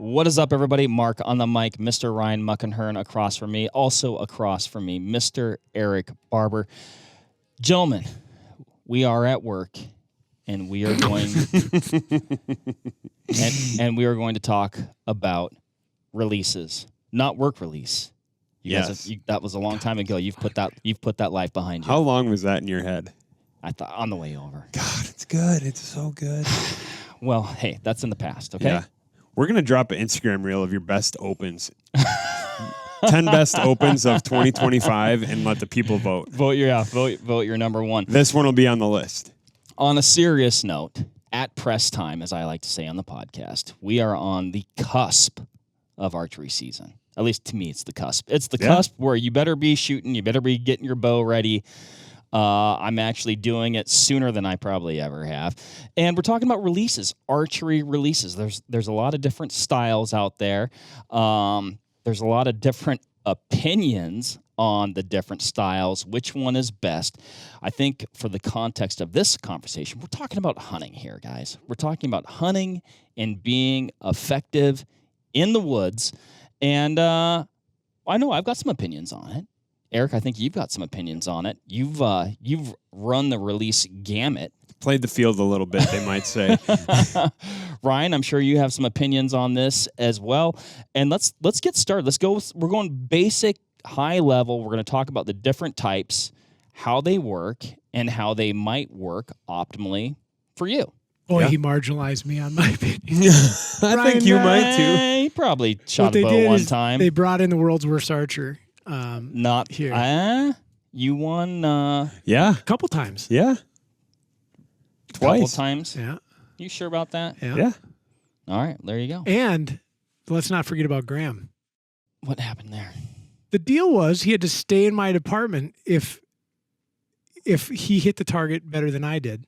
What is up, everybody? Mark on the mic, Mr. Ryan Muckenhirn across from me. Also across from me, Mr. Erik Barber. Gentlemen, we are at work, and we are going and we are going to talk about releases, not work release. You guys, that was a long time ago. You've put that life behind you. How long was that in your head? I thought on the way over. God, it's good. It's so good. Well, hey, that's in the past. Okay. Yeah. We're going to drop an Instagram reel of your best opens. 10 best opens of 2025 and let the people vote. Vote your number one. This one will be on the list. On a serious note, at press time, as I like to say on the podcast, we are on the cusp of archery season. At least to me, it's the cusp. It's the cusp where you better be shooting, you better be getting your bow ready. I'm actually doing it sooner than I probably ever have. And we're talking about releases, archery releases. There's a lot of different styles out there. There's a lot of different opinions on the different styles, which one is best. I think for the context of this conversation, we're talking about hunting here, guys. We're talking about hunting and being effective in the woods. And I know I've got some opinions on it. Erik, I think you've got some opinions on it. You've run the release gamut. Played the field a little bit, they might say. Ryan, I'm sure you have some opinions on this as well. And let's get started. Let's go. We're going basic, high level. We're going to talk about the different types, how they work, and how they might work optimally for you. Boy, he marginalized me on my opinion. I think you might too. He probably shot a bow one time. They brought in the world's worst archer. Not here. You won. Yeah, a couple times. Yeah, twice. Couple times. Yeah. You sure about that? Yeah. All right, there you go. And let's not forget about Graham. What happened there? The deal was he had to stay in my department if he hit the target better than I did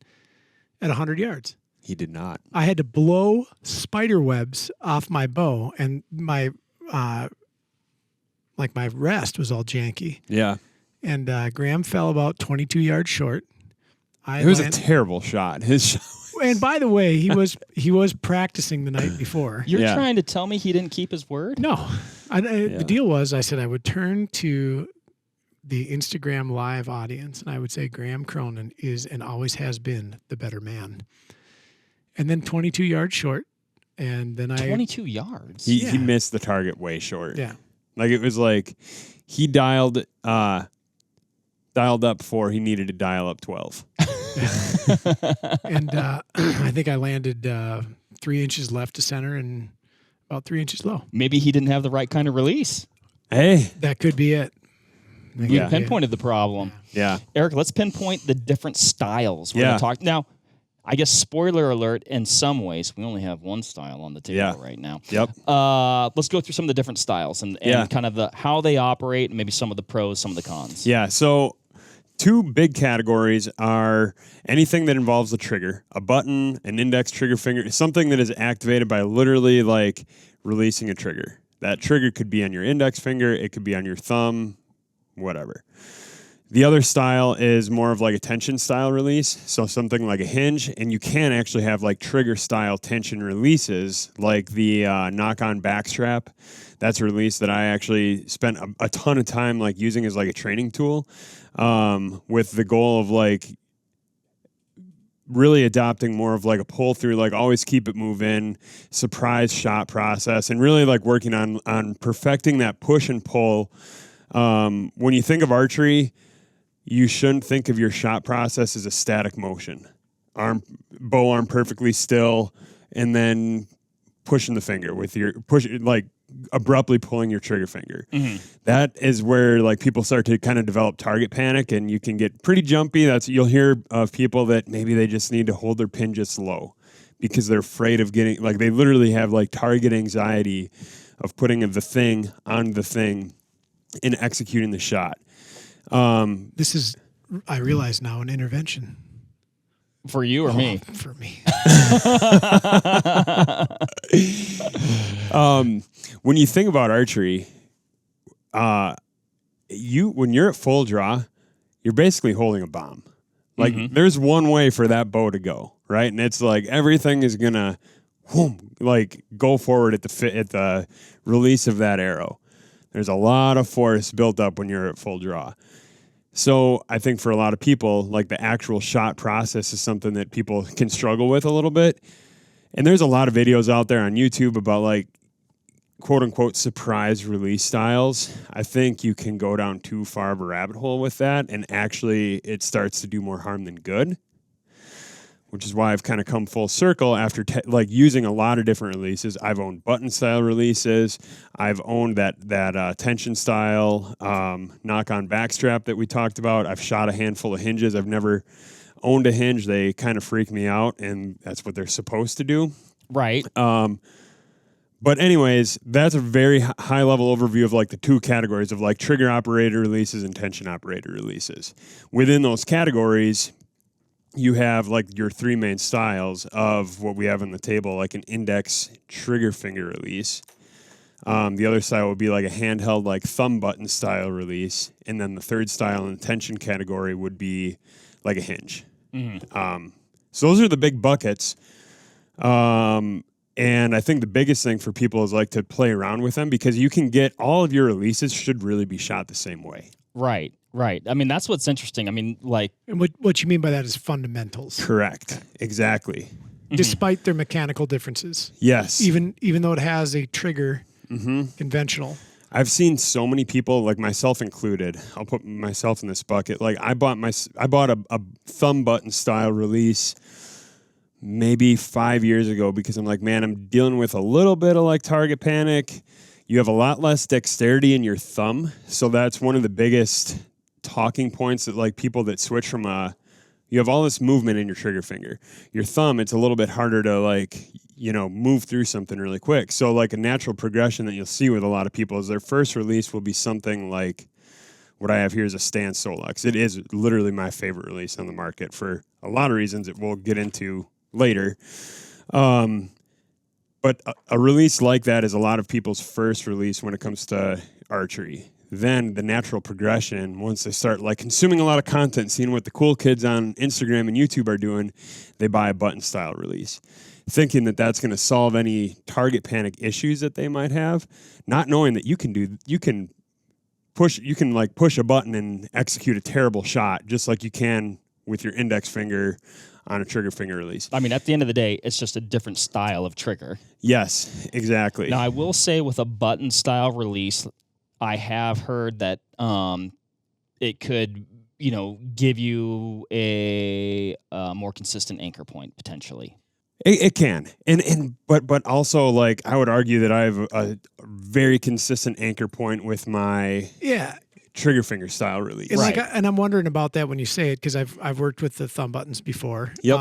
at 100 yards. He did not. I had to blow spider webs off my bow, and my my rest was all janky. Yeah. And Graham fell about 22 yards short. It was a terrible shot. His shot. And by the way, he was practicing the night before. You're trying to tell me he didn't keep his word? No. The deal was I said I would turn to the Instagram live audience and I would say Graham Cronin is and always has been the better man. And then 22 yards short. And then 22 yards? He missed the target way short. Yeah. Like it was like he dialed up 4. He needed to dial up 12. And I think I landed 3 inches left to center and about 3 inches low. Maybe he didn't have the right kind of release. Hey, that could be it. We pinpointed the problem. Yeah. Erik, let's pinpoint the different styles. We're going to talk now. I guess spoiler alert, in some ways, we only have one style on the table right now. Yep. Let's go through some of the different styles and kind of how they operate and maybe some of the pros, some of the cons. Yeah, so 2 big categories are anything that involves a trigger, a button, an index trigger finger, something that is activated by literally like releasing a trigger. That trigger could be on your index finger, it could be on your thumb, whatever. The other style is more of like a tension style release, so something like a hinge, and you can actually have like trigger style tension releases, like the knock-on backstrap. That's a release that I actually spent a ton of time like using as like a training tool, with the goal of like really adopting more of like a pull through, like always keep it moving, surprise shot process, and really like working on perfecting that push and pull. When you think of archery, you shouldn't think of your shot process as a static motion. Bow arm perfectly still, and then pushing the finger with your like abruptly pulling your trigger finger. Mm-hmm. That is where like people start to kind of develop target panic, and you can get pretty jumpy. You'll hear of people that maybe they just need to hold their pin just low because they're afraid of getting like they literally have like target anxiety of putting the thing on the thing and executing the shot. This is, I realize now, an intervention. For you or me? For me. When you think about archery, when you're at full draw, you're basically holding a bomb. Like there's one way for that bow to go, right? And it's like everything is gonna whoom, like go forward at the release of that arrow. There's a lot of force built up when you're at full draw. So I think for a lot of people, like the actual shot process is something that people can struggle with a little bit. And there's a lot of videos out there on YouTube about like quote unquote surprise release styles. I think you can go down too far of a rabbit hole with that, and actually it starts to do more harm than good. Which is why I've kind of come full circle after like using a lot of different releases. I've owned button style releases. I've owned that tension style knock on backstrap that we talked about. I've shot a handful of hinges. I've never owned a hinge. They kind of freak me out, and that's what they're supposed to do. Right. But anyways, that's a very high level overview of like the two categories of like trigger operator releases and tension operator releases. Within those categories, you have like your three main styles of what we have on the table, like an index trigger finger release. The other style would be like a handheld, like thumb button style release. And then the third style in the tension category would be like a hinge. Mm-hmm. So those are the big buckets. And I think the biggest thing for people is like to play around with them, because you can get all of your releases should really be shot the same way. Right. Right. I mean, that's what's interesting. I mean, like... And what you mean by that is fundamentals. Correct. Exactly. Despite their mechanical differences. Yes. Even though it has a trigger, conventional. I've seen so many people, like myself included, I'll put myself in this bucket. Like I bought a thumb button style release maybe 5 years ago, because I'm like, man, I'm dealing with a little bit of like target panic. You have a lot less dexterity in your thumb. So that's one of the biggest talking points that like people that switch from you have all this movement in your trigger finger. Your thumb, it's a little bit harder to like, move through something really quick. So like a natural progression that you'll see with a lot of people is their first release will be something like what I have here is a Stan Solux. It is literally my favorite release on the market for a lot of reasons that we'll get into later. But a release like that is a lot of people's first release when it comes to archery. Then the natural progression, once they start like consuming a lot of content, seeing what the cool kids on Instagram and YouTube are doing, they buy a button style release, thinking that that's going to solve any target panic issues that they might have, not knowing that you can push a button and execute a terrible shot just like you can with your index finger on a trigger finger release. I mean, at the end of the day, it's just a different style of trigger. Yes, exactly. Now, I will say with a button style release, I have heard that it could, give you a more consistent anchor point potentially. It can, but also like I would argue that I have a very consistent anchor point with my trigger finger style release. And right. and I'm wondering about that when you say it, because I've worked with the thumb buttons before. Yep.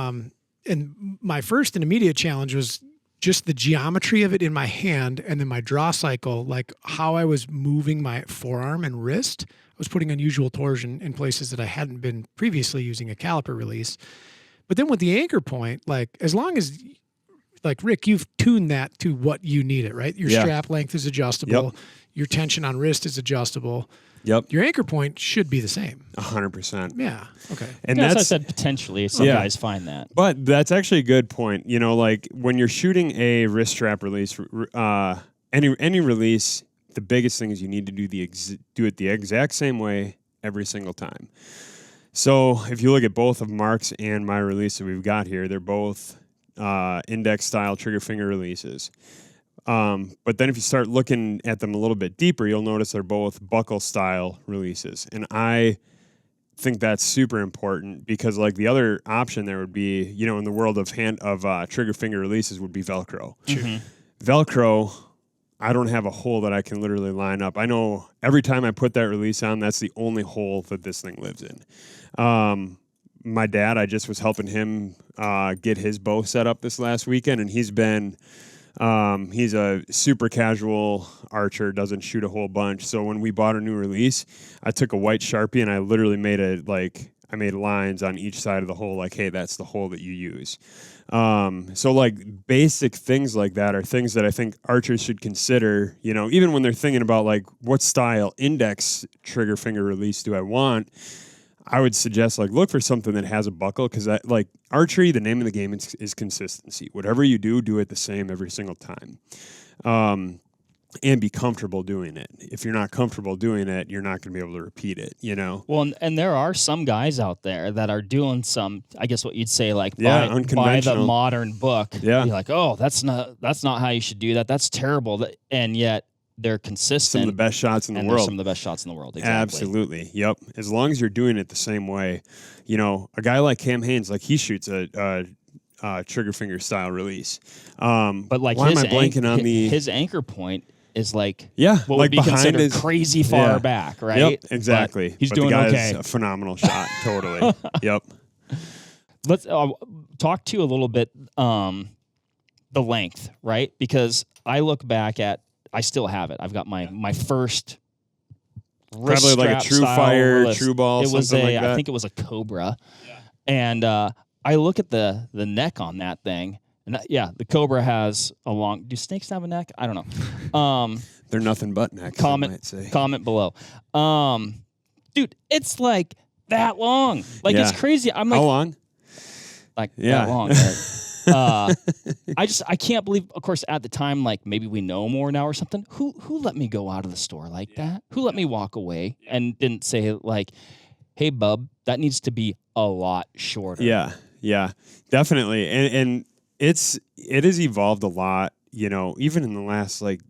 And my first and immediate challenge was just the geometry of it in my hand, and then my draw cycle, like how I was moving my forearm and wrist. I was putting unusual torsion in places that I hadn't been previously using a caliper release. But then with the anchor point, like as long as, like Rick, you've tuned that to what you need it, right? Your strap length is adjustable. Yep. Your tension on wrist is adjustable. Yep. Your anchor point should be the same. 100%. Yeah. Okay. And as that's I said, potentially some guys find that. But that's actually a good point. Like when you're shooting a wrist strap release, any release, the biggest thing is you need to do it the exact same way every single time. So if you look at both of Mark's and my release that we've got here, they're both index style trigger finger releases. But then if you start looking at them a little bit deeper, you'll notice they're both buckle style releases. And I think that's super important, because like the other option there would be, in the world of trigger finger releases would be Velcro. Mm-hmm. Velcro, I don't have a hole that I can literally line up. I know every time I put that release on, that's the only hole that this thing lives in. My dad, I just was helping him get his bow set up this last weekend, and he's a super casual archer, doesn't shoot a whole bunch. So when we bought a new release, I took a white Sharpie and I literally made lines on each side of the hole, like, hey, that's the hole that you use. So like basic things like that are things that I think archers should consider, even when they're thinking about like what style index trigger finger release do I want. I would suggest like look for something that has a buckle, because like archery, the name of the game is consistency. Whatever you do it the same every single time. And be comfortable doing it. If you're not comfortable doing it, you're not going to be able to repeat it, you know? Well, and there are some guys out there that are doing some, I guess what you'd say, like by the modern book. Yeah. You're like, oh, that's not how you should do that. That's terrible. And yet they're consistent. Some of the best shots in the world. Some of the best shots in the world. Exactly. Absolutely. Yep. As long as you're doing it the same way, you know, a guy like Cam Haynes, like he shoots a trigger finger style release. But like why am I blanking on his anchor point is like what would be considered crazy far back, right? Yep, exactly. But he's doing the guy's okay. A phenomenal shot, totally. Yep. Let's talk to you a little bit the length, right? Because I look back at, I still have it. I've got my first probably like a True Fire, True Ball, something like that. I think it was a Cobra, and I look at the neck on that thing. And the Cobra has a long. Do snakes have a neck? I don't know. They're nothing but necks. Comment below. Dude, it's like that long. Like it's crazy. I'm like, how long? Like that long. Right? I can't believe. Of course, at the time, like maybe we know more now or something. Who let me go out of the store like that? Who let me walk away and didn't say like, hey, bub, that needs to be a lot shorter. Yeah, definitely, and. It has evolved a lot, you know, even in the last like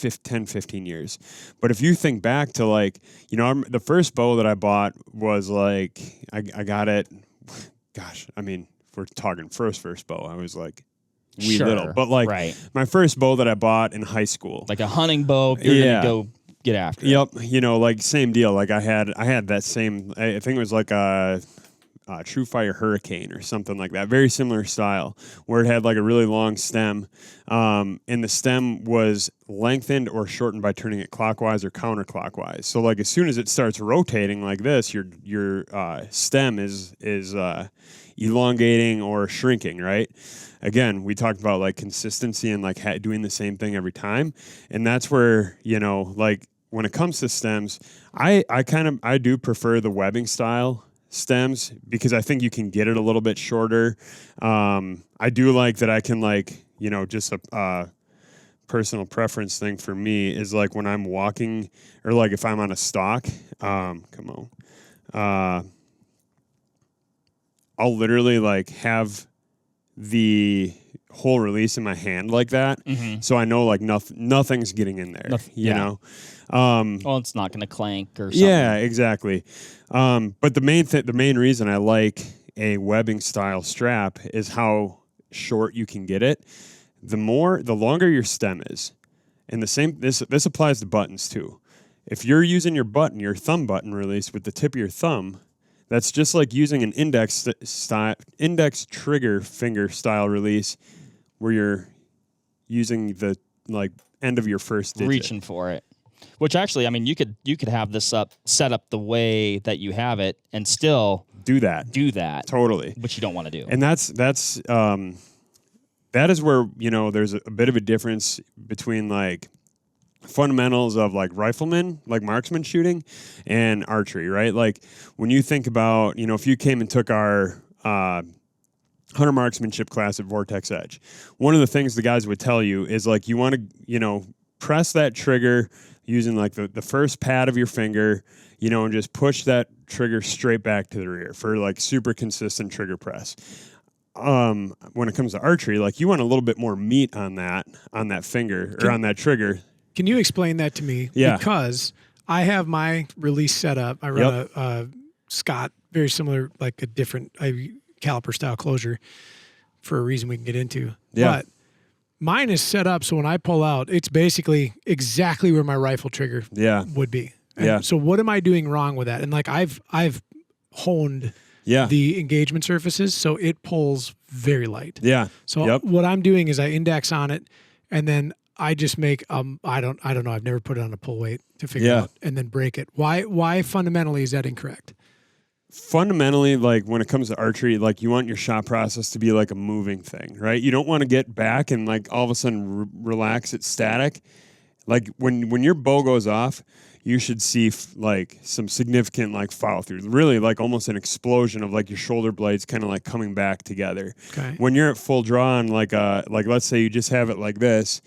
10, 15 years. But if you think back to like, you know, the first bow that I bought was like, I got it, gosh, I mean, if we're talking first bow, I was like little. But like my first bow that I bought in high school. Like a hunting bow, you're going to go get after it. Yep, you know, like same deal. Like I had that same, I think it was like a True Fire Hurricane or something like that. Very similar style, where it had like a really long stem, and the stem was lengthened or shortened by turning it clockwise or counterclockwise. So like as soon as it starts rotating like this, your stem is elongating or shrinking, right? Again, we talked about like consistency and like doing the same thing every time, and that's where, you know, like when it comes to stems, I do prefer the webbing style stems, because I think you can get it a little bit shorter. I do like that I can, like, you know, just a personal preference thing for me is like when I'm walking or like if I'm on a stalk, I'll literally like have the whole release in my hand like that. Mm-hmm. So I know like nothing's getting in there, you know? Well, it's not going to clank or something. Yeah, exactly. But the main reason I like a webbing style strap is how short you can get it. The longer your stem is, and this applies to buttons too. If you're using your thumb button release with the tip of your thumb, that's just like using an index trigger finger style release, where you're using the like end of your first digit. Reaching for it. Which actually, I mean, you could have this set up the way that you have it and still do that. Totally. Which you don't want to do. And that is where, you know, there's a bit of a difference between like fundamentals of like rifleman, like marksman shooting, and archery, right? Like when you think about, you know, if you came and took our hunter marksmanship class at Vortex Edge, one of the things the guys would tell you is like you want to, you know, press that trigger using like the first pad of your finger, you know, and just push that trigger straight back to the rear for like super consistent trigger press. When it comes to archery, like you want a little bit more meat on that finger or on that trigger. Can you explain that to me? Yeah. Because I have my release set up. I run a Scott, very similar, like a different caliper style closure for a reason we can get into. Yeah. But mine is set up so when I pull out, it's basically exactly where my rifle trigger would be. And so what am I doing wrong with that? And like I've honed the engagement surfaces so it pulls very light. Yeah. So what I'm doing is I index on it, and then I just make I don't know, I've never put it on a pull weight to figure out, and then break it. Why fundamentally is that incorrect? Fundamentally, like when it comes to archery, like you want your shot process to be like a moving thing, right? You don't want to get back and like all of a sudden relax it static. Like when your bow goes off, you should see like some significant like follow through, really like almost an explosion of like your shoulder blades kind of like coming back together. Okay. When you're at full draw on like let's say you just have it like this,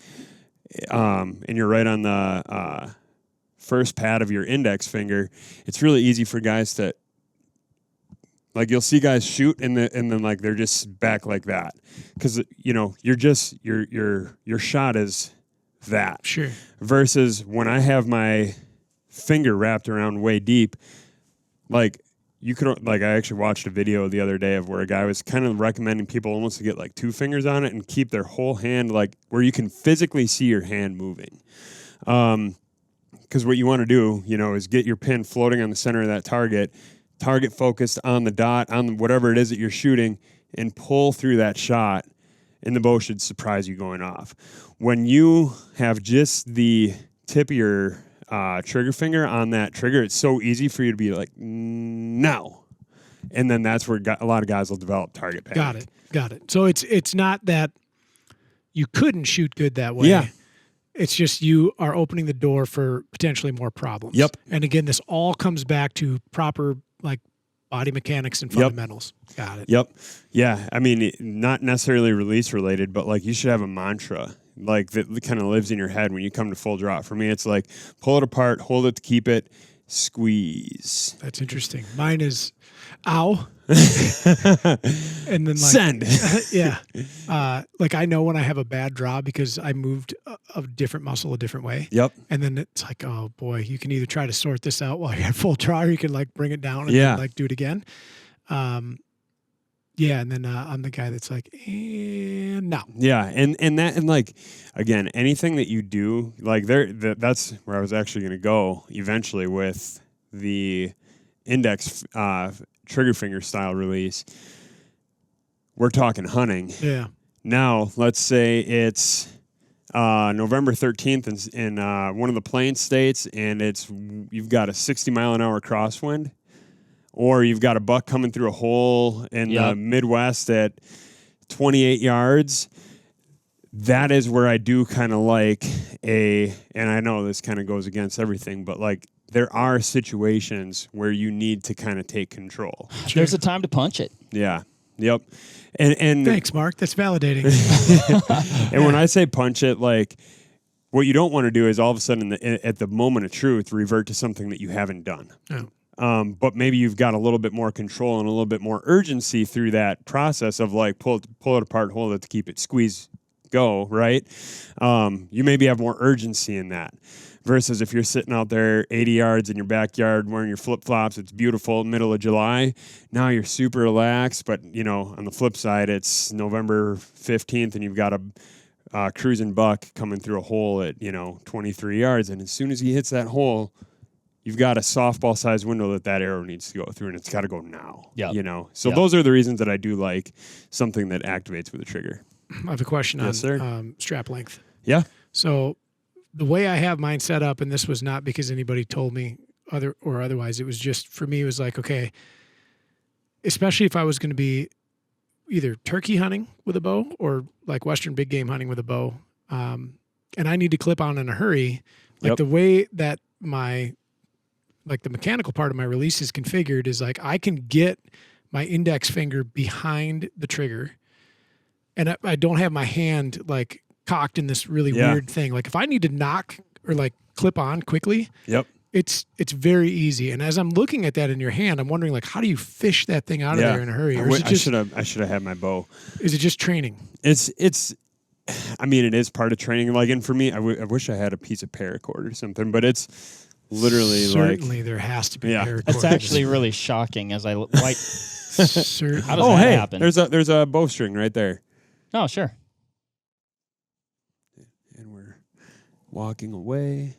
and you're right on the first pad of your index finger, it's really easy for guys to, like, you'll see guys shoot and then like they're just back like that, because you're just your shot is that. Sure. Versus when I have my finger wrapped around way deep, like you could, like, I actually watched a video the other day of where a guy was kind of recommending people almost to get like 2 fingers on it and keep their whole hand like where you can physically see your hand moving. Because what you want to do, is get your pin floating on the center of that target focused on the dot, on whatever it is that you're shooting, and pull through that shot, and the bow should surprise you going off. When you have just the tip of your trigger finger on that trigger, it's so easy for you to be like, no. And then that's where a lot of guys will develop target panic. Got it. So it's not that you couldn't shoot good that way. Yeah. It's just you are opening the door for potentially more problems. Yep. And again, this all comes back to proper like body mechanics and fundamentals. Yep. Got it. Yep. Yeah. I mean, not necessarily release related, but like you should have a mantra like that kind of lives in your head when you come to full draw. For me, it's like pull it apart, hold it to keep it, squeeze. That's interesting. Mine is ow. And then like send. Yeah. Like I know when I have a bad draw because I moved a different muscle a different way. Yep. And then it's like, oh boy, you can either try to sort this out while you're at full draw, or you can like bring it down and then, like do it again. Yeah, and then I'm the guy that's like, no. Yeah, and like, again, anything that you do, like that's where I was actually going to go eventually with the index trigger finger style release. We're talking hunting. Yeah. Now, let's say it's November 13th in one of the plain states, and you've got a 60-mile-an-hour crosswind. Or you've got a buck coming through a hole in the Midwest at 28 yards. That is where I do kind of like and I know this kind of goes against everything, but like there are situations where you need to kind of take control. Sure. There's a time to punch it. Yeah. Yep. And thanks, Mark. That's validating. And when I say punch it, like what you don't want to do is all of a sudden at the moment of truth revert to something that you haven't done. Oh. But maybe you've got a little bit more control and a little bit more urgency through that process of like pull it apart, hold it to keep it, squeeze, go, right? You maybe have more urgency in that versus if you're sitting out there 80 yards in your backyard wearing your flip-flops, it's beautiful, middle of July. Now you're super relaxed, but on the flip side, it's November 15th and you've got a cruising buck coming through a hole at 23 yards, and as soon as he hits that hole, you've got a softball-sized window that arrow needs to go through, and it's got to go now. Yeah. So those are the reasons that I do like something that activates with a trigger. I have a question Yes, on strap length. Yeah. So the way I have mine set up, and this was not because anybody told me otherwise, it was just for me. It was like, okay, especially if I was going to be either turkey hunting with a bow or like Western big game hunting with a bow, and I need to clip on in a hurry. Like the way that the mechanical part of my release is configured is like I can get my index finger behind the trigger, and I don't have my hand like cocked in this really weird thing. Like if I need to knock or like clip on quickly, it's very easy. And as I'm looking at that in your hand, I'm wondering like, how do you fish that thing out of there in a hurry? Or is it just, I should have had my bow. Is it just training? I mean, it is part of training. Like, and for me, I wish I had a piece of paracord or something, but it's literally certainly there has to be paracord. That's actually really shocking as I like. How does that happen? There's a bowstring right there. Oh, sure. And we're walking away.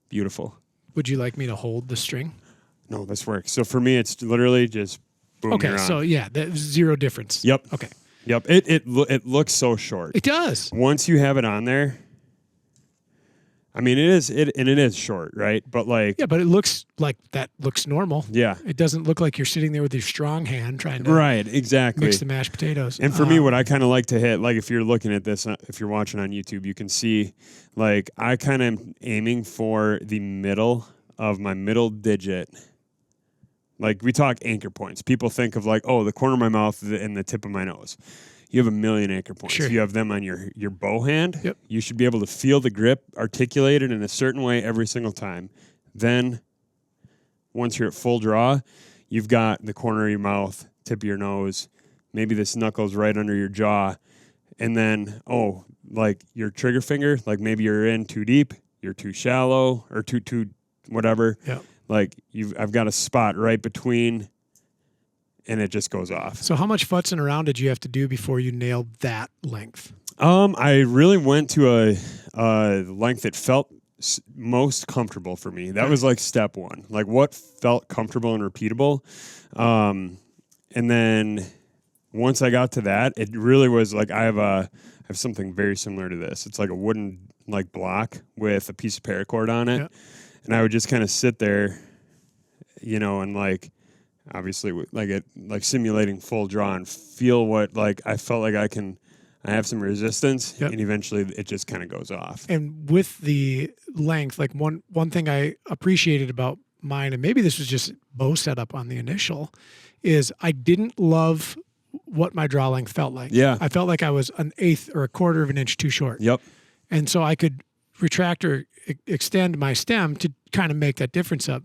Beautiful. Would you like me to hold the string? No, this works. So for me, it's literally just boom. Okay, so there's zero difference. Yep. Okay. Yep. It looks so short. It does. Once you have it on there, I mean, it is short, right? But like, Yeah, but it looks like that looks normal. yeah, It doesn't look like you're sitting there with your strong hand trying to right, exactly. mix the mashed potatoes. And for me, what I kind of like to hit, like if you're looking at this, if you're watching on YouTube, you can see, like I kind of am aiming for the middle of my middle digit. Like we talk anchor points. People think of like, oh, the corner of my mouth and the tip of my nose. You have a million anchor points. Sure. You have them on your bow hand. Yep. You should be able to feel the grip articulated in a certain way every single time. Then once you're at full draw, you've got the corner of your mouth, tip of your nose, maybe this knuckles right under your jaw. And then, like your trigger finger, like maybe you're in too deep, you're too shallow, or too whatever. Yeah. Like I've got a spot right between, and it just goes off. So how much futzing around did you have to do before you nailed that length? I really went to a length that felt most comfortable for me. That was like step one. Like what felt comfortable and repeatable. And then once I got to that, it really was like I have something very similar to this. It's like a wooden like block with a piece of paracord on it. Yeah. And I would just kind of sit there, and like obviously like simulating full draw and feel what like I felt like I have some resistance, Yep. and eventually it just kind of goes off. And with the length, like one thing I appreciated about mine, and maybe this was just bow setup on the initial, is I didn't love what my draw length felt like. Yeah. I felt like I was an eighth or a quarter of an inch too short. Yep. And so I could retract or extend my stem to kind of make that difference up.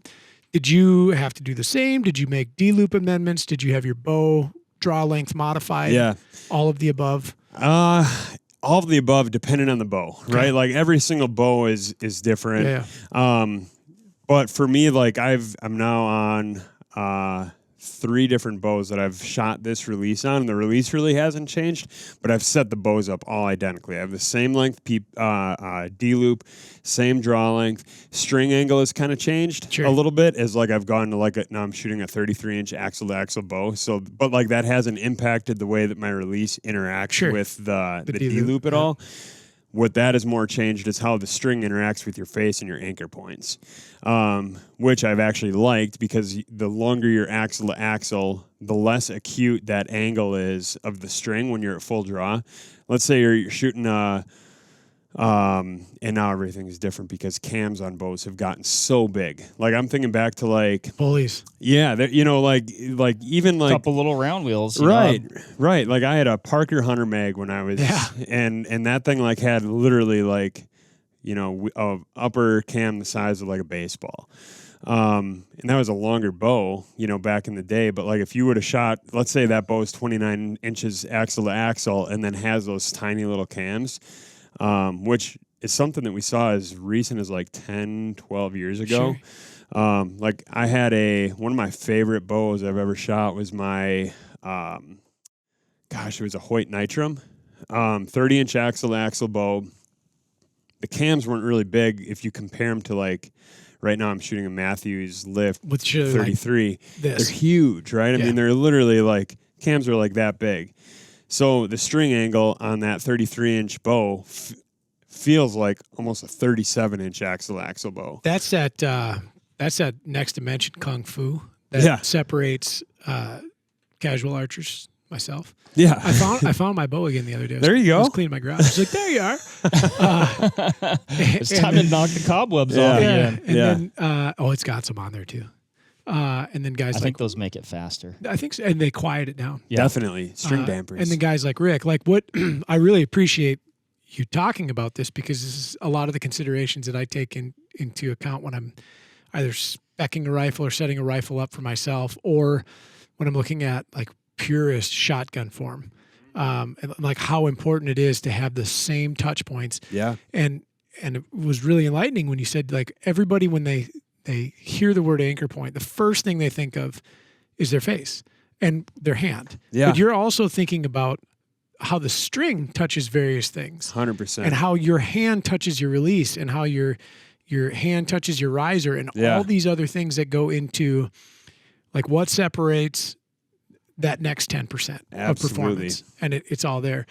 Did you have to do the same? Did you make D-loop amendments? Did you have your bow draw length modified? Yeah. All of the above? All of the above, depending on the bow, right? Like every single bow is different. Yeah. But for me, like I'm now on 3 different bows that I've shot this release on. The release really hasn't changed, but I've set the bows up all identically. I have the same length D-loop, same draw length. String angle has kind of changed a little bit as like I've gone to now I'm shooting a 33-inch axle-to-axle bow. So, but like that hasn't impacted the way that my release interacts with the D-loop at all. What that has more changed is how the string interacts with your face and your anchor points, which I've actually liked because the longer your axle to axle, the less acute that angle is of the string when you're at full draw. Let's say you're shooting and now everything's different because cams on bows have gotten so big. Like I'm thinking back to like Bullies. Yeah, like even like a couple little round wheels. Right. Like I had a Parker Hunter mag when I was, and that thing like had literally like, a upper cam the size of like a baseball. And that was a longer bow, back in the day. But like if you would have shot, let's say that bow is 29 inches axle to axle and then has those tiny little cams, which is something that we saw as recent as like 10, 12 years ago. Sure. Like I had one of my favorite bows I've ever shot was my, it was a Hoyt Nitram, 30-inch axle to axle bow. The cams weren't really big if you compare them to like, right now I'm shooting a Matthews Lift with 33. Like they're huge, right? I mean, they're literally like, cams are like that big. So the string angle on that 33-inch bow feels like almost a 37-inch axle-to-axle bow. That's that next dimension kung fu that separates casual archers. Myself. Yeah. I found my bow again the other day. There you go. I was cleaning my garage. I was like, there you are. It's time to knock the cobwebs off again. And then, it's got some on there too. And then guys I think those make it faster. I think so. And they quiet it down. Yeah. Definitely. String dampers. And then guys like Rick, like what I really appreciate you talking about this because this is a lot of the considerations that I take into account when I'm either speccing a rifle or setting a rifle up for myself or when I'm looking at like purest shotgun form, and like how important it is to have the same touch points. Yeah. And it was really enlightening when you said like everybody, when they hear the word anchor point, the first thing they think of is their face and their hand. Yeah. But you're also thinking about how the string touches various things. 100%. And how your hand touches your release and how your hand touches your riser and all these other things that go into like what separates that next 10% of performance. And it's all there.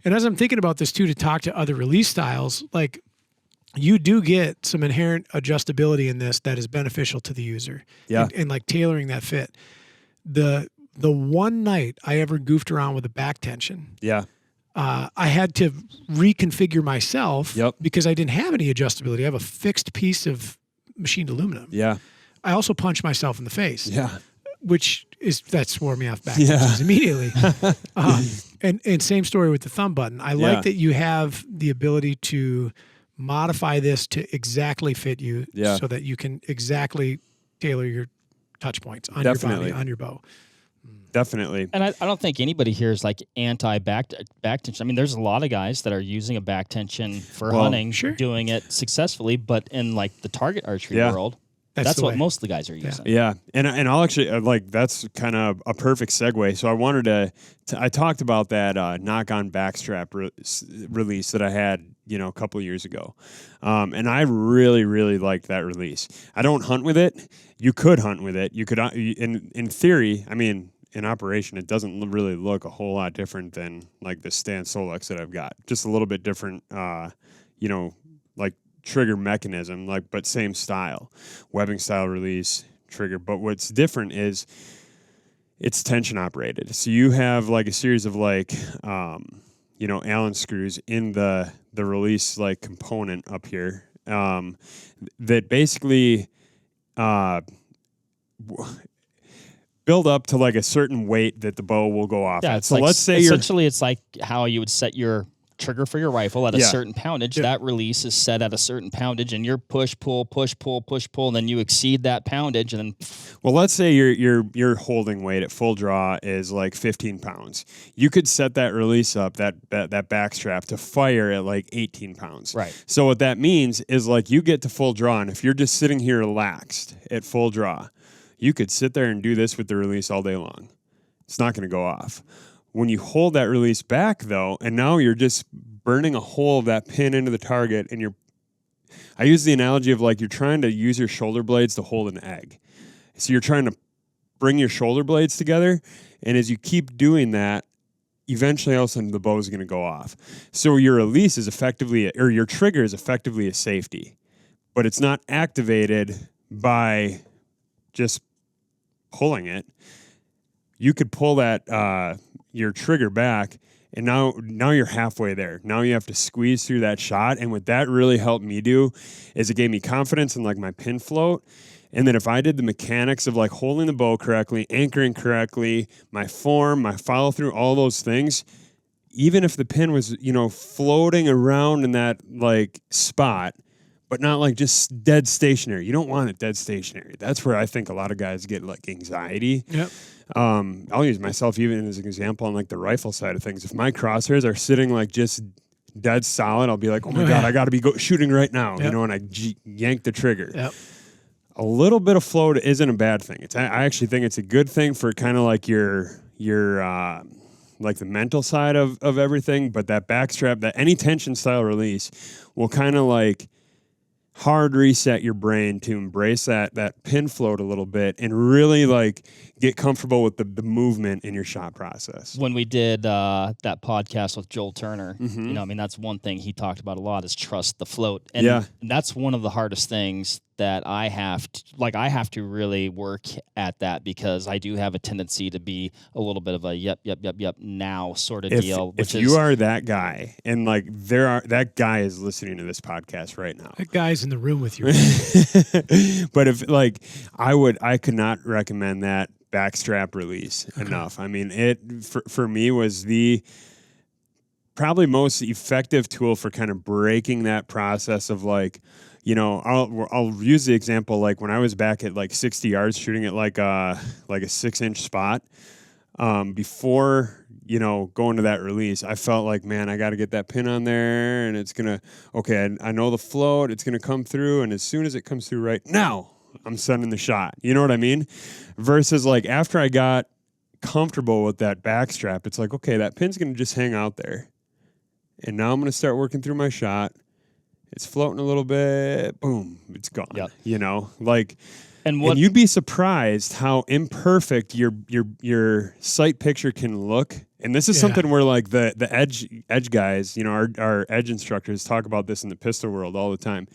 And as I'm thinking about this too, to talk to other release styles, like you do get some inherent adjustability in this that is beneficial to the user. Yeah. And like tailoring that fit. The one night I ever goofed around with a back tension, Yeah. I had to reconfigure myself Yep. because I didn't have any adjustability. I have a fixed piece of machined aluminum. Yeah. I also punched myself in the face, Yeah. that swore me off back Yeah. tensions immediately. And same story with the thumb button. I like that you have the ability to modify this to exactly fit you so that you can exactly tailor your touch points on your body, on your bow. Definitely. And I don't think anybody here is like anti-back tension. I mean, there's a lot of guys that are using a back tension for hunting, doing it successfully, but in like the target archery world, that's what most of the guys are using. Yeah. And I'll actually, that's kind of a perfect segue. So I wanted I talked about that knock-on backstrap release that I had, a couple of years ago. And I really, really liked that release. I don't hunt with it. You could hunt with it. You could, in theory, I mean, in operation, it doesn't really look a whole lot different than like the Stan Solex that I've got. Just a little bit different, like trigger mechanism, but same style, webbing style release trigger. But what's different is it's tension operated. So you have like a series of Allen screws in the release component up here that basically build up to a certain weight that the bow will go off at. So let's say essentially it's like how you would set your trigger for your rifle at a certain poundage. That release is set at a certain poundage, and you're push pull, and then you exceed that poundage, and then. Well, let's say your holding weight at full draw is 15 pounds. You could set that release up, that back strap, to fire at 18 pounds. Right. So what that means is you get to full draw, and if you're just sitting here relaxed at full draw, you could sit there and do this with the release all day long. It's not going to go off. When you hold that release back, though, and now you're just burning a hole of that pin into the target, and I use the analogy of you're trying to use your shoulder blades to hold an egg. So you're trying to bring your shoulder blades together, and as you keep doing that, eventually all of a sudden the bow is going to go off. So your release is effectively, or your trigger is effectively a safety, but it's not activated by just pulling it. You could pull that your trigger back, and now you're halfway there. Now you have to squeeze through that shot, and what that really helped me do is it gave me confidence in my pin float. And then if I did the mechanics of holding the bow correctly, anchoring correctly, my form, my follow through, all those things, even if the pin was floating around in that spot, but not just dead stationary. You don't want it dead stationary. That's where I think a lot of guys get anxiety. Yep. I'll use myself even as an example on the rifle side of things. If my crosshairs are sitting just dead solid, I'll be oh my God, I got to be shooting right now. Yep. And I yank the trigger. Yep. A little bit of float isn't a bad thing. I actually think it's a good thing for kind of your the mental side of everything. But that backstrap, that any tension style release will kind of hard reset your brain to embrace that pin float a little bit and really get comfortable with the movement in your shot process. When we did that podcast with Joel Turner, that's one thing he talked about a lot is trust the float. And that's one of the hardest things that I have to really work at that, because I do have a tendency to be a little bit of a yep now sort of deal. If you are that guy, and that guy is listening to this podcast right now. That guy's in the room with you. But if I could not recommend that backstrap release enough. I mean, it for me was the probably most effective tool for kind of breaking that process of I'll use the example when I was back at 60 yards shooting at a 6-inch spot before going to that release. I felt man, I got to get that pin on there, and it's gonna I know the float, it's gonna come through, and as soon as it comes through right now, I'm sending the shot. You know what I mean? Versus after I got comfortable with that backstrap, it's that pin's gonna just hang out there, and now I'm gonna start working through my shot. It's floating a little bit, boom, it's gone. Yep. And you'd be surprised how imperfect your sight picture can look And this is something where like the edge guys, you know, our edge instructors talk about this in the pistol world all the time.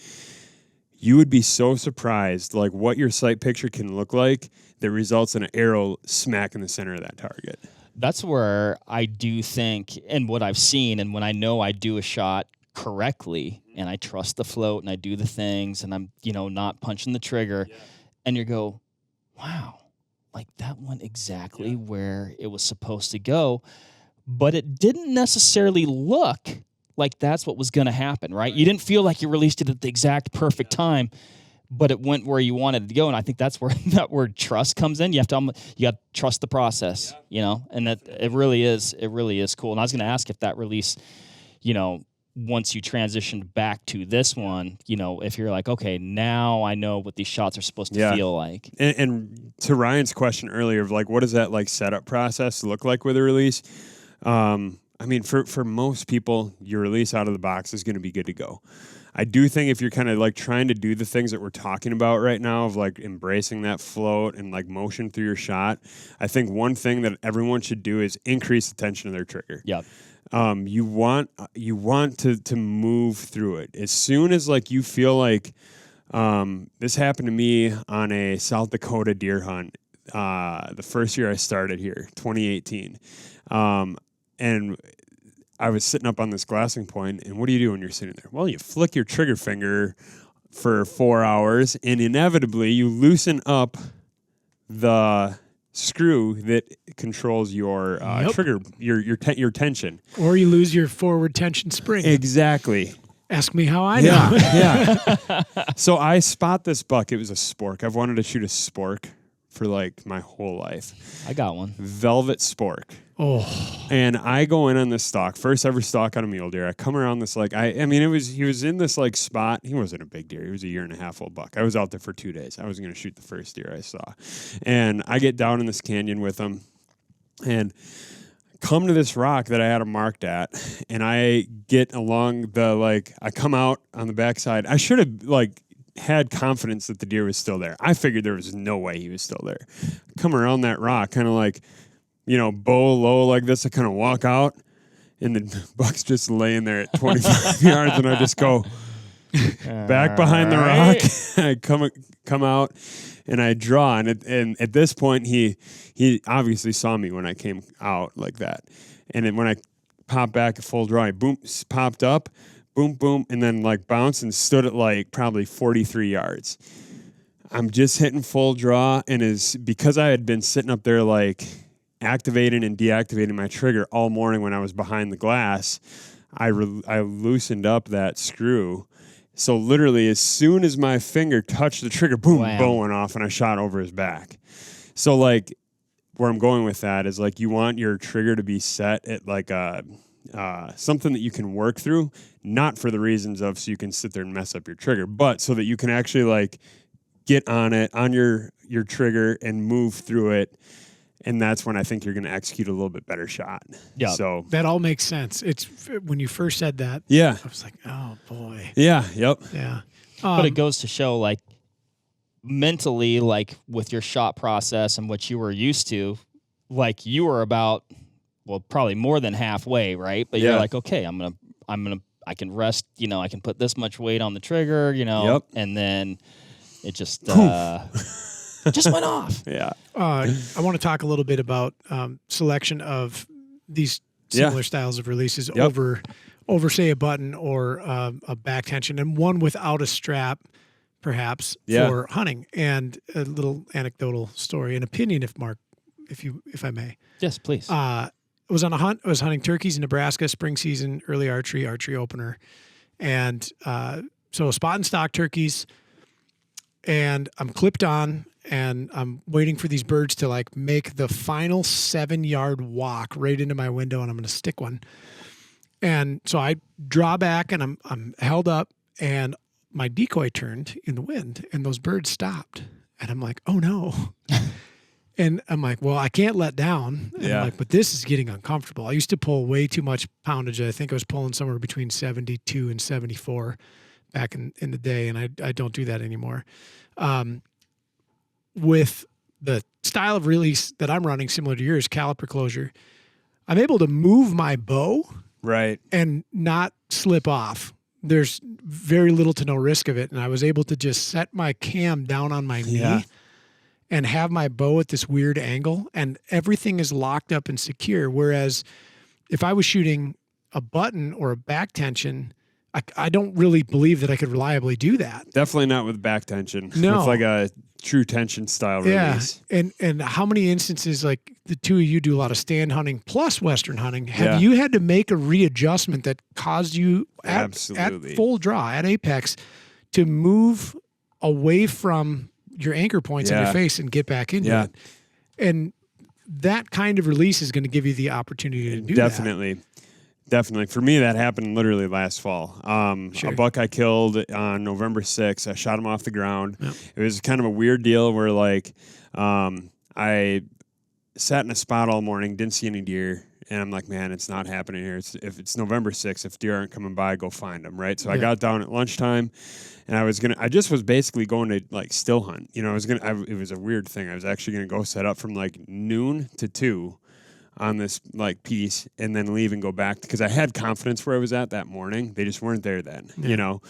You would be so surprised like what your sight picture can look like that results in an arrow smack in the center of that target. That's where I do think, and what I've seen, and when I know I do a shot correctly and I trust the float and I do the things and I'm, you know, not punching the trigger, and you go, wow, like that went exactly where it was supposed to go, but it didn't necessarily look like that's what was going to happen, right? You didn't feel like you released it at the exact perfect time, but it went where you wanted it to go. And I think that's where that word trust comes in. You got to trust the process, you know, and that it really is cool. And I was going to ask if that release, you know, once you transitioned back to this one, you know, if you're like, okay, now I know what these shots are supposed to feel like. And to Ryan's question earlier of like, what does that like setup process look like with a release? I mean, for most people, your release out of the box is going to be good to go. I do think if you're kind of like trying to do the things that we're talking about right now of like embracing that float and like motion through your shot, I think one thing that everyone should do is increase the tension of their trigger. Yep. You want to move through it as soon as like you feel like this happened to me on a South Dakota deer hunt the first year I started here, 2018, and I was sitting up on this glassing point, and what do you do when you're sitting there? Well, you flick your trigger finger for 4 hours, and inevitably you loosen up the screw that controls your trigger, your tension. Or you lose your forward tension spring. Exactly. Ask me how I know. Yeah. So I spot this buck. It was a spork. I've wanted to shoot a spork for like my whole life. I got one. Velvet spork. Oh. And I go in on this stalk, first ever stalk on a mule deer. I come around this like I mean he was in this like spot. He wasn't a big deer. He was a 1.5 year old buck. I was out there for 2 days. I was going to shoot the first deer I saw. And I get down in this canyon with him and come to this rock that I had him marked at, and I get along the like I come out on the backside. I should have like had confidence that the deer was still there. I figured there was no way he was still there. Come around that rock, kind of like, you know, bow low like this. I kind of walk out, and the buck's just laying there at 25 yards, and I just go back behind the rock. I come out, and I draw, and at this point, he obviously saw me when I came out like that, and then when I popped back at full draw, he boom popped up. Boom, boom, and then like bounced and stood at like probably 43 yards. I'm just hitting full draw, and because I had been sitting up there like activating and deactivating my trigger all morning when I was behind the glass, I loosened up that screw. So literally, as soon as my finger touched the trigger, boom, bow went off, and I shot over his back. So like, where I'm going with that is like you want your trigger to be set at like a something that you can work through, not for the reasons of so you can sit there and mess up your trigger, but so that you can actually like get on it, on your trigger and move through it. And that's when I think you're going to execute a little bit better shot. Yeah. So that all makes sense. It's when you first said that. Yeah. I was like, oh boy. Yeah. Yep. Yeah. But it goes to show like mentally, like with your shot process and what you were used to, like you were about, well, probably more than halfway, right? But you're like, okay, I can rest, you know, I can put this much weight on the trigger, you know, and then it just just went off. Yeah. I want to talk a little bit about selection of these similar styles of releases over say a button or a back tension, and one without a strap, perhaps for hunting. And a little anecdotal story, an opinion, if I may. Yes, please. I was on a hunt. I was hunting turkeys in Nebraska, spring season, early archery opener. And so spot and stock turkeys, and I'm clipped on, and I'm waiting for these birds to like make the final 7-yard walk right into my window, and I'm going to stick one. And so I draw back, and I'm held up, and my decoy turned in the wind, and those birds stopped. And I'm like, oh no. And I'm like, well, I can't let down. And I'm like, but this is getting uncomfortable. I used to pull way too much poundage. I think I was pulling somewhere between 72 and 74 back in the day, and I don't do that anymore. With the style of release that I'm running, similar to yours, caliper closure, I'm able to move my bow Right. and not slip off. There's very little to no risk of it. And I was able to just set my cam down on my knee and have my bow at this weird angle, and everything is locked up and secure. Whereas if I was shooting a button or a back tension, I don't really believe that I could reliably do that. Definitely not with back tension. No. With like a true tension style release. And how many instances, like the two of you do a lot of stand hunting plus Western hunting, have you had to make a readjustment that caused you at full draw, at apex, to move away from your anchor points in your face and get back into it? And that kind of release is going to give you the opportunity to do that. Definitely. For me, that happened literally last fall. A buck I killed on November 6th. I shot him off the ground. Yep. It was kind of a weird deal where, like, I sat in a spot all morning, didn't see any deer, and I'm like, man, it's not happening here. If it's November 6th, if deer aren't coming by, go find them, right? So I got down at lunchtime, and I just was basically going to, like, still hunt. You know, it was a weird thing. I was actually going to go set up from, like, noon to 2 on this like piece and then leave and go back because I had confidence where I was at that morning. They just weren't there then, you know?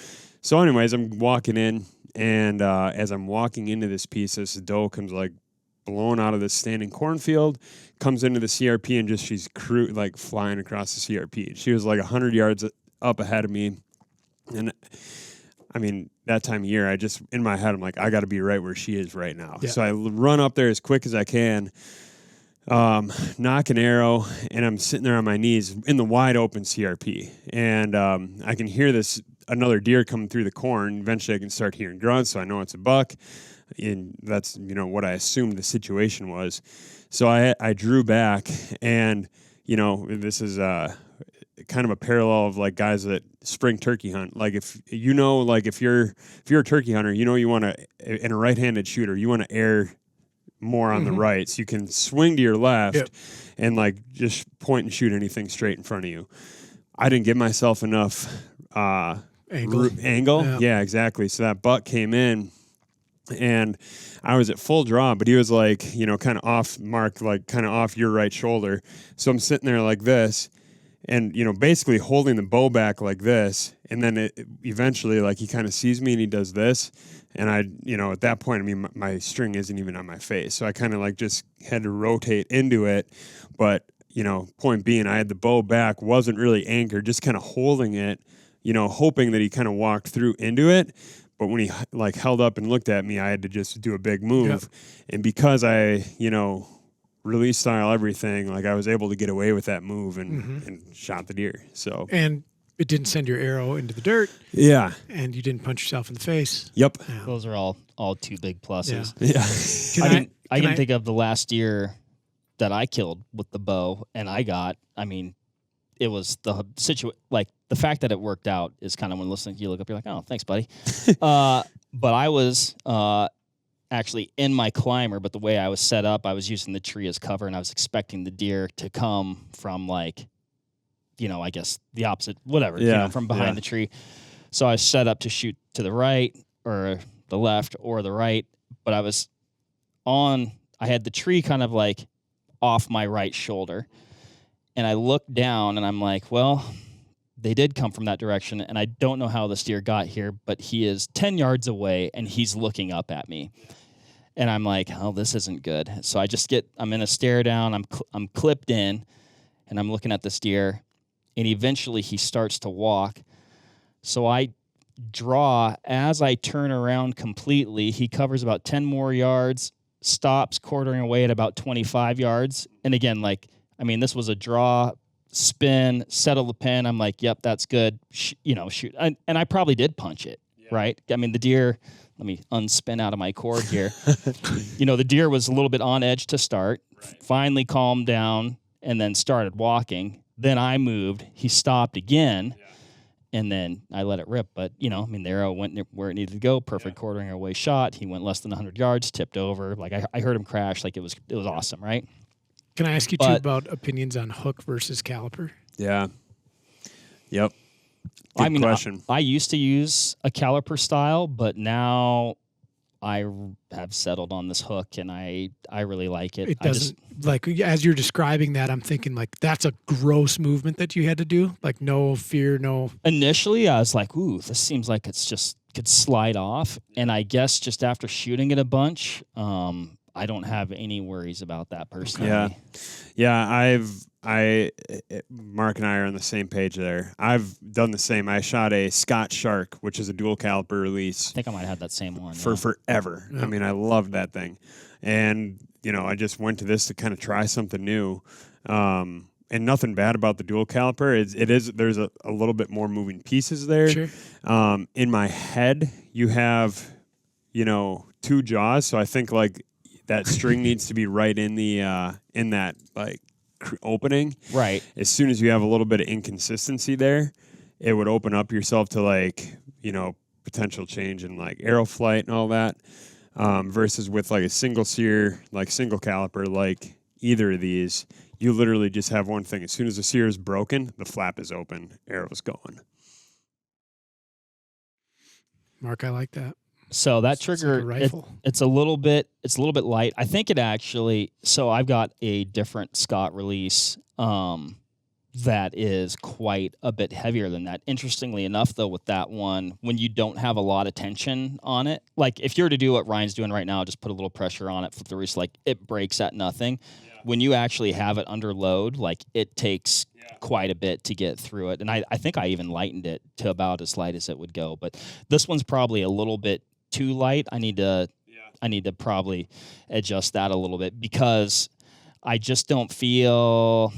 So anyways, I'm walking in, and as I'm walking into this piece, this doe comes like blown out of this standing cornfield, comes into the CRP, and she's like flying across the CRP. She was like 100 yards up ahead of me. And I mean, that time of year, I just, in my head, I'm like, I got to be right where she is right now. Yeah. So I run up there as quick as I can, knock an arrow, and I'm sitting there on my knees in the wide open CRP. And I can hear another deer coming through the corn. Eventually I can start hearing grunts, so I know it's a buck. And that's, you know, what I assumed the situation was. So I drew back, and, you know, this is kind of a parallel of like guys that spring turkey hunt. Like if you're a turkey hunter, you know, you want to, in a right-handed shooter, you want to err more on the right, so you can swing to your left and like just point and shoot anything straight in front of you. I didn't give myself enough angle. Yeah, exactly. So that buck came in, and I was at full draw, but he was like, you know, kind of off mark, like kind of off your right shoulder. So I'm sitting there like this, and, you know, basically holding the bow back like this, and then eventually, like, he kind of sees me and he does this. And I, you know, at that point, I mean, my string isn't even on my face. So I kind of like just had to rotate into it. But, you know, point being, I had the bow back, wasn't really anchored, just kind of holding it, you know, hoping that he kind of walked through into it. But when he like held up and looked at me, I had to just do a big move. Yep. And because I, you know, release style everything, like I was able to get away with that move and shot the deer. So. And it didn't send your arrow into the dirt. Yeah. And you didn't punch yourself in the face. Yep. Yeah. Those are all two big pluses. Yeah. I can think of the last deer that I killed with the bow, and it was the like the fact that it worked out is kind of when listening to you look up, you're like, oh, thanks, buddy. But I was actually in my climber, but the way I was set up, I was using the tree as cover, and I was expecting the deer to come from like, you know, I guess the opposite, whatever, you know, from behind the tree. So I was set up to shoot to the right or the left or the right, but I had the tree kind of like off my right shoulder. And I looked down and I'm like, well, they did come from that direction, and I don't know how this deer got here, but he is 10 yards away and he's looking up at me. And I'm like, oh, this isn't good. So I'm in a stare down, I'm clipped in, and I'm looking at this deer. And eventually he starts to walk. So I draw. As I turn around completely, he covers about 10 more yards, stops quartering away at about 25 yards. And again, like, I mean, this was a draw, spin, settle the pin. I'm like, yep, that's good. Shoot. And I probably did punch it, right? I mean, the deer, let me unspin out of my cord here. You know, the deer was a little bit on edge to start, finally calmed down, and then started walking. Then I moved. He stopped again, and then I let it rip. But, you know, I mean, the arrow went where it needed to go. Perfect quartering away shot. He went less than 100 yards, tipped over. Like, I heard him crash. Like, it was awesome, right? Can I ask you, too, about opinions on hook versus caliper? Yeah. Yep. Good question. I used to use a caliper style, but now have settled on this hook, and I really like it. It doesn't, like, as you're describing that, I'm thinking, like, that's a gross movement that you had to do. Like, no fear, no. Initially, I was like, ooh, this seems like it's just could slide off. And I guess just after shooting it a bunch, I don't have any worries about that personally. Yeah. Mark and I are on the same page there. I've done the same. I shot a Scott Shark, which is a dual caliper release. I think I might have had that same one. For forever. Yeah. I mean, I loved that thing. And, I just went to this to kind of try something new. And nothing bad about the dual caliper. There's a little bit more moving pieces there. Sure. In my head, you have, 2 jaws. So I think like that string needs to be right in the, in that like opening. Right. As soon as you have a little bit of inconsistency there, it would open up yourself to like, potential change in like arrow flight and all that. Versus with like a single sear, like single caliper, like either of these, you literally just have one thing. As soon as the sear is broken, the flap is open, arrow's going. Mark, I like that. So that trigger, like a rifle. It's a little bit light. I think it actually. So I've got a different Scott release that is quite a bit heavier than that. Interestingly enough, though, with that one, when you don't have a lot of tension on it, like if you were to do what Ryan's doing right now, just put a little pressure on it, flip the release, like it breaks at nothing. Yeah. When you actually have it under load, like it takes quite a bit to get through it. And I think I even lightened it to about as light as it would go. But this one's probably a little bit too light. I need to probably adjust that a little bit because I just don't feel.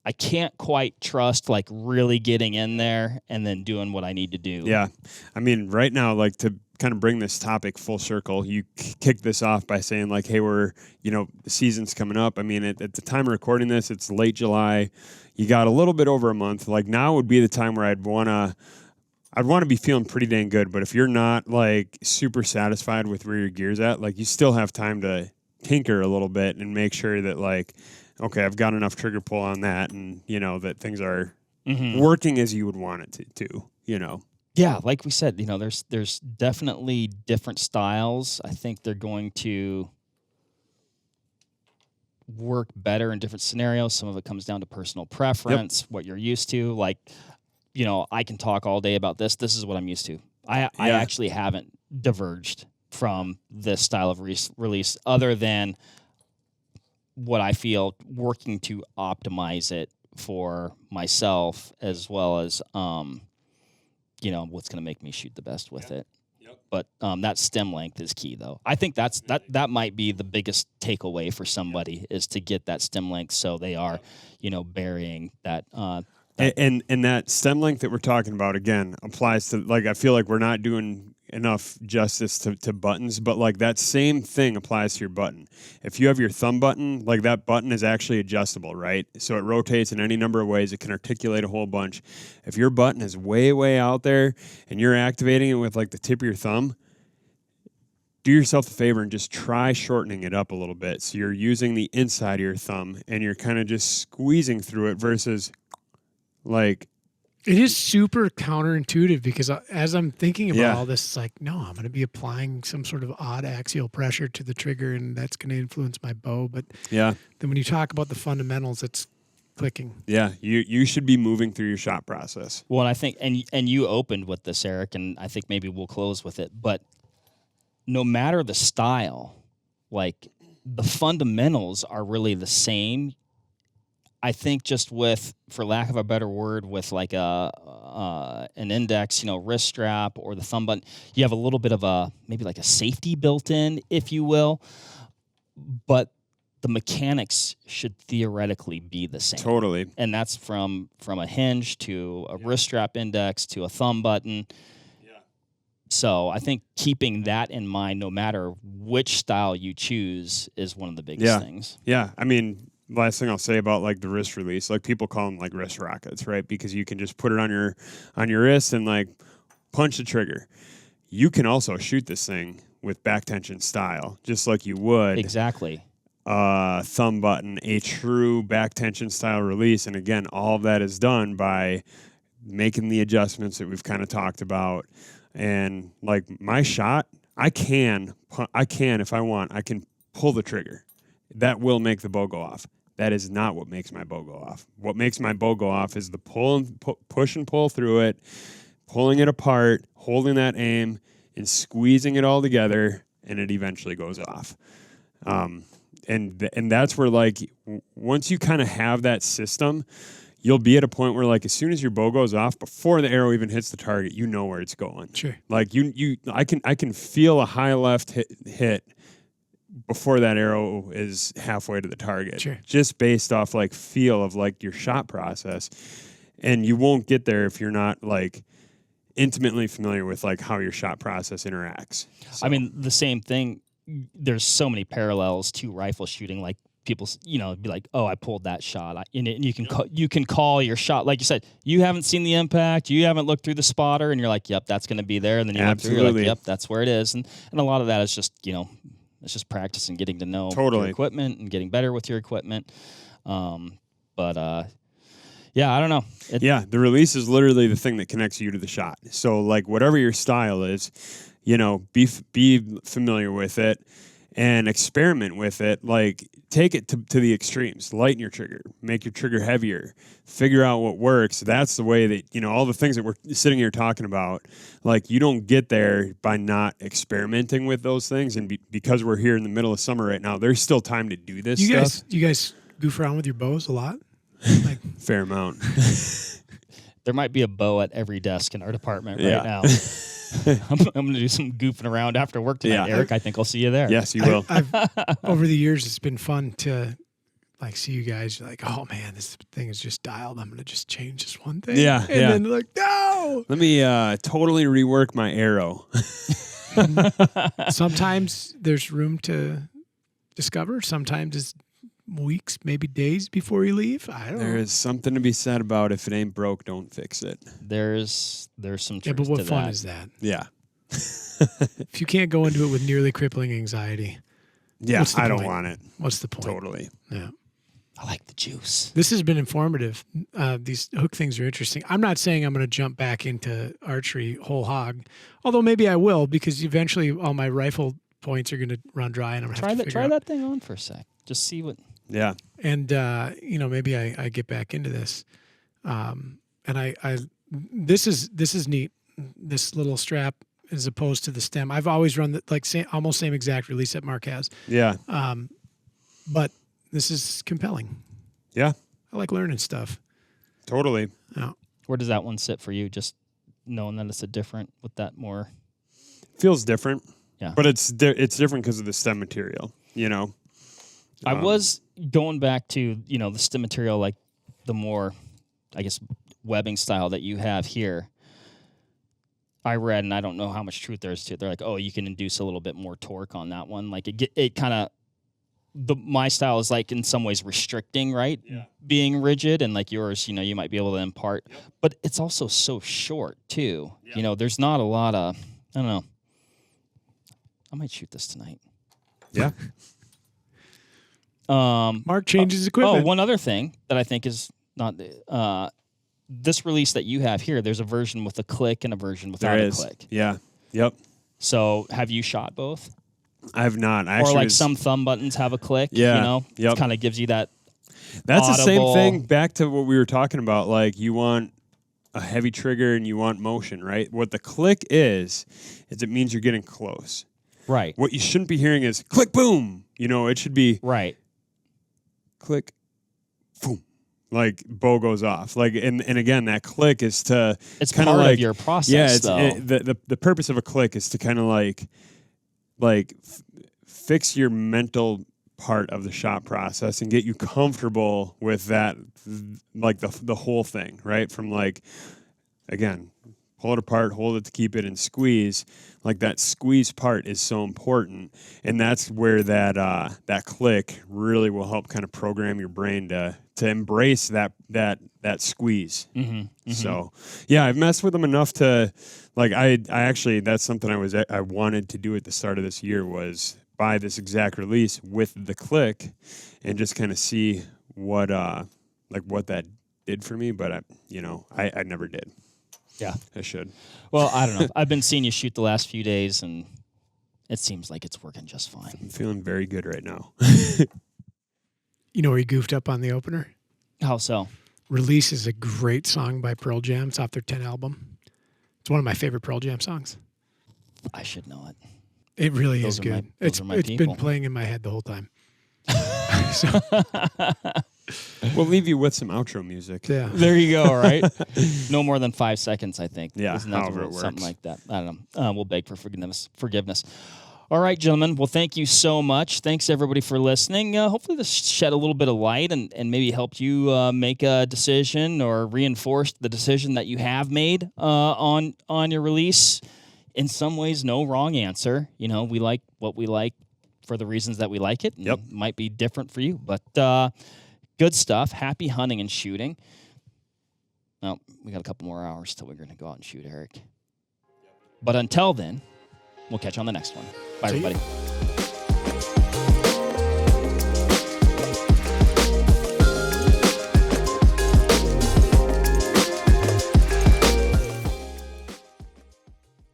I can't quite trust like really getting in there and then doing what I need to do. Yeah. I mean, right now, like to kind of bring this topic full circle, you kicked this off by saying like, hey, we're, the season's coming up. I mean, at the time of recording this, it's late July. You got a little bit over a month. Like now would be the time where I'd want to be feeling pretty dang good. But if you're not like super satisfied with where your gear's at, like you still have time to tinker a little bit and make sure that like, okay, I've got enough trigger pull on that, and that things are working as you would want it to. Yeah, like we said, there's definitely different styles. I think they're going to work better in different scenarios. Some of it comes down to personal preference, what you're used to. Like, I can talk all day about this. This is what I'm used to. I actually haven't diverged from this style of release other than what I feel working to optimize it for myself as well as, what's going to make me shoot the best with it. Yep. But that stem length is key, though. I think that might be the biggest takeaway for somebody is to get that stem length so they are, burying that. And that stem length that we're talking about, again, applies to, like, I feel like we're not doing enough justice to buttons, but like that same thing applies to your button. If you have your thumb button, like that button is actually adjustable, right? So it rotates in any number of ways. It can articulate a whole bunch. If your button is way, way out there and you're activating it with like the tip of your thumb, do yourself a favor and just try shortening it up a little bit. So you're using the inside of your thumb and you're kind of just squeezing through it versus like... It is super counterintuitive because as I'm thinking about all this, it's like, no, I'm going to be applying some sort of odd axial pressure to the trigger, and that's going to influence my bow. But then when you talk about the fundamentals, it's clicking. Yeah, you should be moving through your shot process. Well, I think, and you opened with this, Eric, and I think maybe we'll close with it. But no matter the style, like the fundamentals are really the same. I think just with, for lack of a better word, with like an index, wrist strap or the thumb button, you have a little bit of maybe like a safety built in, if you will. But the mechanics should theoretically be the same. Totally. And that's from a hinge to a wrist strap index to a thumb button. Yeah. So I think keeping that in mind, no matter which style you choose, is one of the biggest things. Yeah. I mean, last thing I'll say about like the wrist release, like people call them like wrist rockets, right? Because you can just put it on your wrist and like punch the trigger. You can also shoot this thing with back tension style, just like you would. Exactly. Thumb button, a true back tension style release. And again, all of that is done by making the adjustments that we've kind of talked about. And like my shot, I can, if I want, I can pull the trigger. That will make the bow go off. That is not what makes my bow go off. What makes my bow go off is the push and pull through it, pulling it apart, holding that aim, and squeezing it all together, and it eventually goes off. And that's where, like, once you kind of have that system, you'll be at a point where, like, as soon as your bow goes off, before the arrow even hits the target, you know where it's going. Sure. Like I can feel a high left hit before that arrow is halfway to the target. Sure. Just based off like feel of like your shot process. And you won't get there if you're not like intimately familiar with like how your shot process interacts. So. I mean, the same thing. There's so many parallels to rifle shooting. Like people, be like, "Oh, I pulled that shot," and you can call your shot. Like you said, you haven't seen the impact, you haven't looked through the spotter, and you're like, "Yep, that's going to be there." And then you look through, you're like, "Yep, that's where it is." And a lot of that is just it's just practice and getting to know your equipment and getting better with your equipment. Yeah, I don't know. The release is literally the thing that connects you to the shot. So like whatever your style is, be familiar with it and experiment with it. Like take it to the extremes. Lighten your trigger, make your trigger heavier, figure out what works. That's the way that, all the things that we're sitting here talking about, like you don't get there by not experimenting with those things. And because we're here in the middle of summer right now, there's still time to do this stuff. You guys goof around with your bows a lot? Like fair amount. There might be a bow at every desk in our department right now. I'm going to do some goofing around after work tonight, Eric. I think I'll see you there. Yes, you will. I've over the years, it's been fun to like see you guys. You're like, oh man, this thing is just dialed. I'm going to just change this one thing. Yeah, and then like, no. Let me totally rework my arrow. Sometimes there's room to discover. Sometimes it's weeks, maybe days before you leave. I don't know. There is something to be said about if it ain't broke, don't fix it. There's some truth to that. Yeah, but what fun is that? Yeah. If you can't go into it with nearly crippling anxiety. Yeah, I don't want it. What's the point? Totally. Yeah. I like the juice. This has been informative. These hook things are interesting. I'm not saying I'm going to jump back into archery whole hog, although maybe I will because eventually all my rifle points are going to run dry and I'm going to have to figure out. Try that thing on for a sec. Just see what. Yeah. And, maybe I get back into this. This is neat. This little strap as opposed to the stem. I've always run almost same exact release that Mark has. Yeah. But this is compelling. Yeah. I like learning stuff. Totally. Yeah. Where does that one sit for you? Just knowing that it's a different with that more. Feels different. Yeah. But it's different because of the stem material, I was going back to, the stem material, like the more, I guess, webbing style that you have here. I read, and I don't know how much truth there is to it. They're like, oh, you can induce a little bit more torque on that one. Like it kind of, my style is like in some ways restricting, right? Yeah. Being rigid, and like yours, you might be able to impart, but it's also so short too. Yeah. There's not a lot of, I don't know. I might shoot this tonight. Yeah. Mark changes equipment. Oh, one other thing that I think is not this release that you have here. There's a version with a click and a version without a click. Yeah. Yep. So have you shot both? I have not. Or like some thumb buttons have a click. Yeah. It kind of gives you that. That's audible. The same thing. Back to what we were talking about. Like you want a heavy trigger and you want motion, right? What the click is it means you're getting close. Right. What you shouldn't be hearing is click, boom. It should be right. Click, boom, like bow goes off. Like and again, that click is to it's kind part of like of your process. Yeah, the purpose of a click is to kind of like fix your mental part of the shot process and get you comfortable with that, like the whole thing, right? From like again, pull it apart, hold it to keep it, and squeeze. Like that squeeze part is so important, and that's where that click really will help kind of program your brain to embrace that squeeze. Mm-hmm, mm-hmm. So yeah, I've messed with them enough to like I actually that's something I wanted to do at the start of this year was buy this exact release with the click and just kind of see what that did for me, but I never did. Yeah, I should. Well, I don't know. I've been seeing you shoot the last few days, and it seems like it's working just fine. I'm feeling very good right now. You know where he goofed up on the opener? How so? Release is a great song by Pearl Jam. It's off their 10 album. It's one of my favorite Pearl Jam songs. I should know it. It really is good. It's it's been playing in my head the whole time. We'll leave you with some outro music. Yeah. There you go, right? No more than 5 seconds, I think. Yeah, Isn't that however it something works. like that. I don't know. We'll beg for forgiveness. All right, gentlemen. Well, thank you so much. Thanks, everybody, for listening. Hopefully this shed a little bit of light and maybe helped you make a decision or reinforced the decision that you have made on your release. In some ways, no wrong answer. You know, we like what we like for the reasons that we like it. And Yep. it might be different for you, but good stuff. Happy hunting and shooting. Well, we got a couple more hours till we're going to go out and shoot, Eric. But until then, we'll catch you on the next one. Bye, See ya. everybody.